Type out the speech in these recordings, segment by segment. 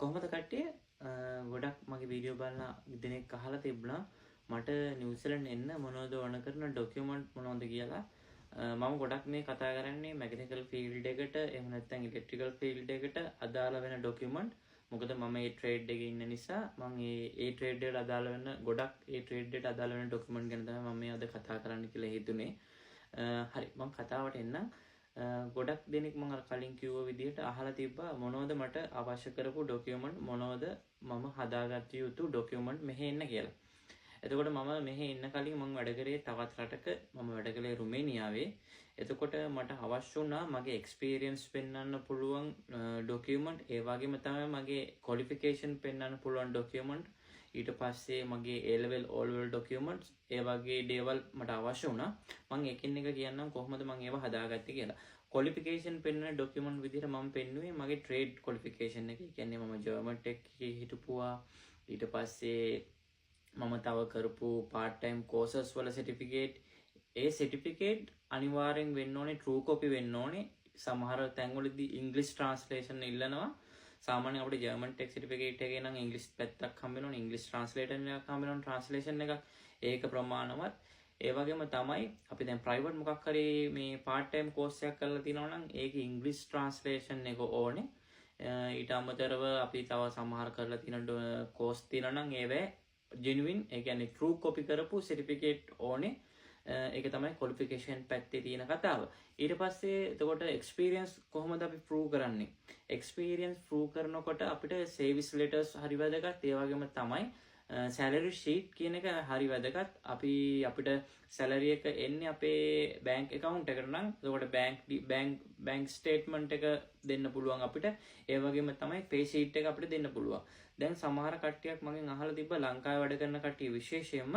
කොහොමද කට්ටිය ගොඩක් මගේ වීඩියෝ බලලා දෙනෙක් අහලා තිබුණා මට නිව්සීලන්ත එන්න මොනවද ඕන කරන ඩොකියුමන්ට් මොනවද කියලා. මම ගොඩක් මේ කතා කරන්නේ මෙකැනිකල් ෆීල්ඩ් එකට එහෙම නැත්නම් ඉලෙක්ට්‍රිකල් ෆීල්ඩ් එකට අදාළ වෙන ඩොකියුමන්ට්. මොකද මම මේ ට්‍රේඩ් එකේ ඉන්න නිසා මම ඒ ට්‍රේඩ් එකට අදාළ වෙන ගොඩක් ඒ ට්‍රේඩ් එකට අදාළ වෙන ඩොකියුමන්ට් ගැන තමයි මම මේ අද කතා කරන්න කියලා හිතුනේ. හරි මම කතාවට එන්නම්. ගොඩක් දෙනෙක් මම කලින් කිව්ව විදිහට අහලා තිබ්බා මොනවද මට අවශ්‍ය කරපු ඩොකියුමන්ට් මොනවද මම හදාගත්ත යුතු ඩොකියුමන්ට් මෙහෙ එන්න කියලා. එතකොට මම මෙහෙ එන්න කලින් මම වැඩ කරේ තවත් රටක. මම වැඩ කළේ රුමේනියාවේ. එතකොට මට අවශ්‍ය වුණා මගේ එක්ස්පීරියන්ස් පෙන්වන්න පුළුවන් ඩොකියුමන්ට්, ඒ වගේම තමයි මගේ ක්වොලිෆිකේෂන් පෙන්වන්න පුළුවන් ඩොකියුමන්ට්. ඊට පස්සේ මගේ A level O level documents ඒ වගේ දේවල් මට අවශ්‍ය වුණා. මම එකින් එක කියන්නම් කොහොමද මම ඒව හදාගත්තේ කියලා. ක්වොලිෆිකේෂන් පෙන්වන ඩොකියුමන්ට් විදිහට මම පෙන්නුවේ මගේ ට්‍රේඩ් ක්වොලිෆිකේෂන් එක. ඒ කියන්නේ මම ජර්මන් ටෙක් එකේ හිටපුවා. ඊට පස්සේ මම තව කරපු part time courses වල certificate. ඒ certificate අනිවාර්යෙන් වෙන්න ඕනේ true copy වෙන්න ඕනේ. සමහර තැන්වලදී English translation ඉල්ලනවා. සාමාන්‍යයෙන් අපිට ජර්මන් ටෙක් සර්ටිෆිකේට් එකේ නම් ඉංග්‍රීසි පැත්තක් හම්බ වෙනවා, ඉංග්‍රීසි ට්‍රාන්ස්ලේටර් එකක් හම්බ වෙනවා, ට්‍රාන්ස්ලේෂන් එකක්. ඒක ප්‍රමාණවත්. ඒ වගේම තමයි අපි දැන් ප්‍රයිවට් මොකක් හරි මේ part time course එකක් කරලා තිනවා නම් ඒකේ ඉංග්‍රීසි ට්‍රාන්ස්ලේෂන් එක ඕනේ. ඊට අමතරව අපි තව සමහර කරලා තියෙන course තියෙනවා නම් ඒවේ genuine ඒ කියන්නේ true copy කරපු certificate ඕනේ. ඒක තමයි qualification පැත්තේ තියෙන කතාව. ඊට පස්සේ එතකොට experience කොහොමද අපි prove කරන්නේ? experience prove කරනකොට අපිට service letters හරි වැදගත්. ඒ වගේම තමයි salary sheet කියන එක හරි වැදගත්. අපිට salary එක එන්නේ අපේ bank account එකට නම් එතකොට bank statement එක දෙන්න පුළුවන් අපිට. ඒ වගේම තමයි pay sheet එක අපිට දෙන්න පුළුවන්. දැන් සමහර කට්ටියක් මගෙන් අහලා තිබ්බා ලංකාවේ වැඩ කරන කට්ටිය විශේෂයෙන්ම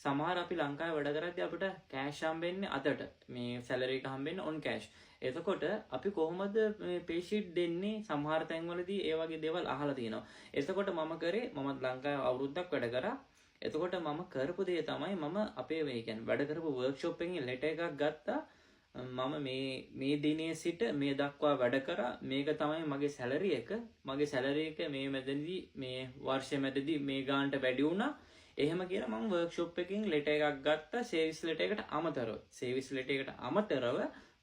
සමහර අපි ලංකාවේ වැඩ කරද්දී අපිට කෑෂ් හම්බෙන්නේ අතට. මේ සැලරි එක හම්බෙන්නේ on cash. එතකොට අපි කොහොමද මේ pay sheet දෙන්නේ? සමහර තැන්වලදී ඒ වගේ දේවල් අහලා තියෙනවා. එතකොට මම ලංකාවේ අවුරුද්දක් වැඩ කරා. එතකොට මම කරපු දේ තමයි මම අපේ මේ කියන්නේ වැඩ කරපු workshop එකකින් letter එකක් ගත්තා. මම මේ දිනේ සිට මේ දක්වා වැඩ කරා. මේක තමයි මගේ සැලරි එක. මගේ සැලරි එක මේ මැදදී මේ වර්ෂය මැදදී මේ ගානට වැඩි වුණා. එහෙම කියලා මම වර්ක්ෂොප් එකකින් ලෙටර් එකක් ගත්තා සර්විස් ලෙටර් එකට අමතරව. සර්විස් ලෙටර් එකට අමතරව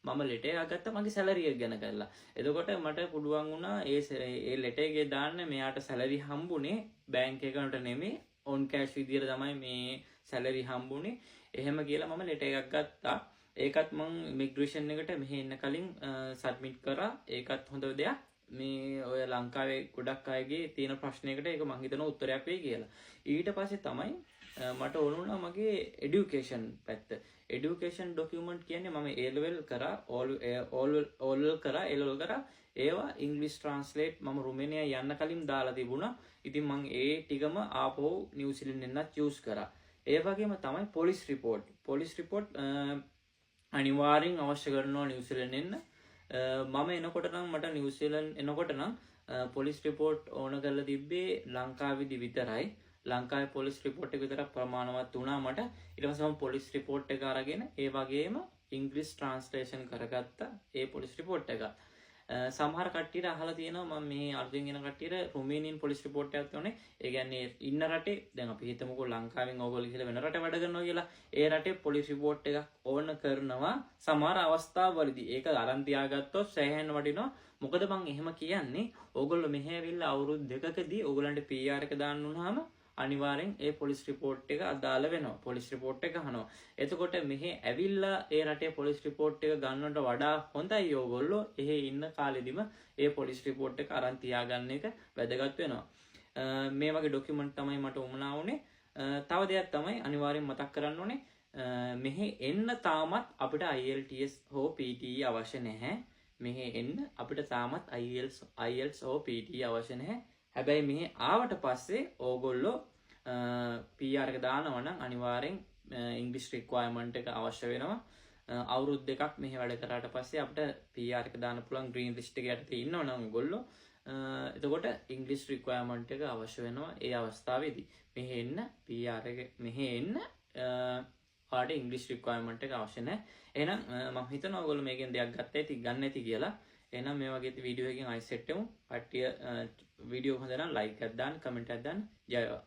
මම ලෙටර් එකක් ගත්තා මගේ සැලරි එක ගැන කරලා. එතකොට මට පුළුවන් වුණා ඒ ලෙටර් එකේ දාන්න මෙයාට සැලරි හම්බුනේ බැංක් එකකට නෙමෙයි on cash විදියට තමයි මේ සැලරි හම්බුනේ. එහෙම කියලා මම ලෙටර් එකක් ගත්තා. ඒකත් මම ඉමිග්‍රේෂන් එකට මෙහෙ එන්න කලින් සබ්මිට් කරා. ඒකත් හොඳ දෙයක්. මේ ඔය ලංකාවේ ගොඩක් අයගේ තියෙන ප්‍රශ්නයකට ඒක මම හිතනවා උත්තරයක් වෙයි කියලා. ඊට පස්සේ තමයි මට ඕන වුණා මගේ এডুকেෂන් පැත්ත. এডুকেෂන් ડોකියුමන්ට් කියන්නේ මම A level කරා, all level කරා, A level කරා. ඒවා ඉංග්‍රීසි ට්‍රාන්ස්ලේට් මම රුමේනියා යන්න කලින් දාලා තිබුණා. ඉතින් මම ඒ ටිකම ආපහු නිව්සීලන්ත එන්නත් යූස් කරා. ඒ වගේම තමයි පොලිස් රිපෝට්. පොලිස් රිපෝට් අනිවාර්යෙන් අවශ්‍ය කරනවා නිව්සීලන්ත එන්න. මම එනකොට නම් මට නිව්සීලන්ත එනකොට නම් පොලිස් රිපෝට් ඕන කරලා තිබ්බේ ලංකාවේදී විතරයි. ලංකාවේ පොලිස් රිපෝට් එක විතරක් ප්‍රමාණවත් වුණා මට. ඊට පස්සේ මම පොලිස් රිපෝට් එක අරගෙන ඒ වගේම ඉංග්‍රීසි ට්‍රාන්ස්ලේෂන් කරගත්තා ඒ පොලිස් රිපෝට් එක. සමහර කට්ටියට අහලා තියෙනවා මම මේ අලුතින් එන කට්ටියට රුමේනියන් පොලිස් රිපෝට් එකක් තියෙන්නේ. ඒ කියන්නේ ඉන්න රටේ දැන් අපි හිතමුකෝ ලංකාවෙන් ඕගොල්ලෝ ගිහලා වෙන රට වැඩ කරනවා කියලා. ඒ රටේ පොලිස් රිපෝට් එකක් ඕන කරනවා සමහර අවස්ථාවලදී. ඒක අරන් තියාගත්තොත් සෑහෙන වටිනවා. මොකද මම එහෙම කියන්නේ ඕගොල්ලෝ මෙහෙ ඇවිල්ලා අවුරුදු දෙකකදී ඕගොල්ලන්ට PR එක දාන්න උනහම අනිවාර්යෙන් ඒ පොලිස් රිපෝට් එක අදාළ වෙනවා. පොලිස් රිපෝට් එක අහනවා. එතකොට මෙහෙ ඇවිල්ලා ඒ රටේ පොලිස් රිපෝට් එක ගන්නවට වඩා හොඳයි ඕගොල්ලෝ එහෙ ඉන්න කාලෙදිම ඒ පොලිස් රිපෝට් එක අරන් තියාගන්න එක වැදගත් වෙනවා. මේ වගේ ડોකියුමන්ට් තමයි මට උමනා වුනේ. තව දෙයක් තමයි අනිවාර්යෙන් මතක් කරන්න ඕනේ. මෙහෙ එන්න තාමත් අපිට IELTS හෝ PTE අවශ්‍ය නැහැ. මෙහෙ එන්න අපිට තාමත් IELTS හෝ PTE අවශ්‍ය නැහැ. හැබැයි මෙහි ආවට පස්සේ ඕගොල්ලෝ PR එක දානවා නම් අනිවාර්යෙන් ඉංග්‍රීසි රික්වයර්මන්ට් එක අවශ්‍ය වෙනවා. අවුරුදු දෙකක් මෙහි වැඩ කරාට පස්සේ අපිට PR එක දාන්න පුළුවන් ග්‍රීන් ලිස්ට් එක යටතේ ඉන්නවා නම් ඕගොල්ලෝ එතකොට ඉංග්‍රීසි රික්වයර්මන්ට් එක අවශ්‍ය වෙනවා. ඒ අවස්ථාවේදී මෙහි එන්න PR එක මෙහි එන්න ඔයාලට ඉංග්‍රීසි රික්වයර්මන්ට් එක අවශ්‍ය නැහැ. එහෙනම් මම හිතනවා ඕගොල්ලෝ මේකෙන් දෙයක් ගන්න ඇති කියලා. එහෙනම් මේ වගේ වීඩියෝ එකකින් ආයෙ සෙට් වෙමු. කට්ටිය වීඩියෝ හොඳ නම් ලයික් එකක් දාන්න, කමෙන්ට් එකක් දාන්න. ජය වේවා.